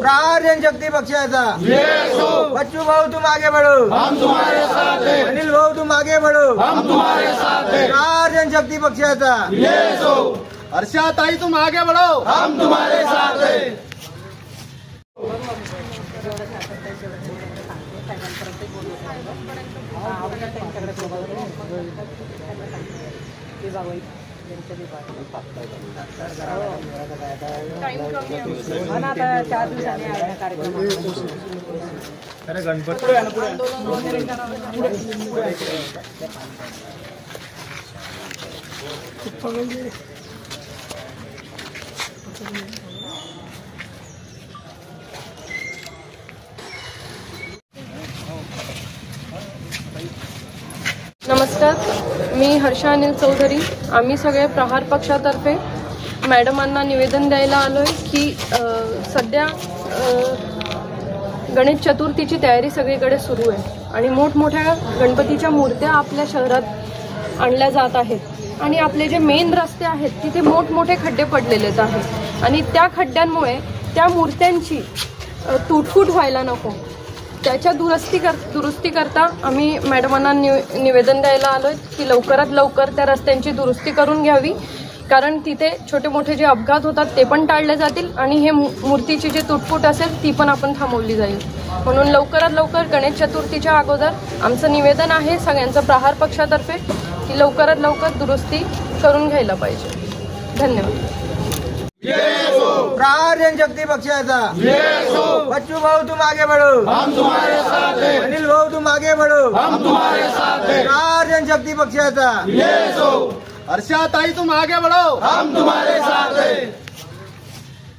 प्रहार जनशक्ति पक्षाचा बच्चू भाऊ तुम आगे बढ़ो, हम तुम्हारे साथ हैं। अनिल भाऊ तुम आगे बढ़ो, हम तुम्हारे साथ हैं। प्रहार जनशक्ति पक्षाचा हर्षा ताई तुम आगे बढ़ो, हम तुम्हारे साथ हैं। आता 4 दिवसांनी आहे कार्यक्रम। अरे गणपती नमस्कार, मी हर्षा अनिल चौधरी। आम्ही सगळे प्रहार पक्षातर्फे मॅडमांना निवेदन द्यायला आलोय की सध्या गणेश चतुर्थीची तयारी सगळीकडे सुरू आहे आणि मोठमोठ्या गणपतीच्या मूर्त्या आपल्या शहरात आणल्या जात आहेत आणि आपले जे मेन रस्ते आहेत तिथे मोठमोठे खड्डे पडलेलेच आहेत आणि त्या खड्ड्यांमुळे त्या मूर्त्यांची तुटफूट व्हायला नको, त्याच्या दुरुस्ती करता आम्ही मॅडमांना निवेदन द्यायला आलोय की लवकरात लवकर त्या रस्त्यांची दुरुस्ती करून घ्यावी, कारण तिथे छोटे मोठे जे अपघात होतात ते पण टाळले जातील आणि हे मूर्तीची जी तुटफूट असेल ती पण आपण थांबवली जाईल। म्हणून लवकरात लवकर गणेश चतुर्थीच्या अगोदर आमचं निवेदन आहे सगळ्यांचं प्रहार पक्षातर्फे की लवकरात लवकर दुरुस्ती करून घ्यायला पाहिजे। धन्यवाद। प्रहार जनशक्ति पक्षाचा बच्चू भाऊ तुम आगे बढ़ो, हम तुम्हारे साथ हैं। अनिल भाऊ तुम आगे बढ़ो, हम तुम्हारे साथ हैं। प्रहार जनशक्ति पक्षाचा हर्षा ताई तुम आगे बढ़ो, हम तुम्हारे साथ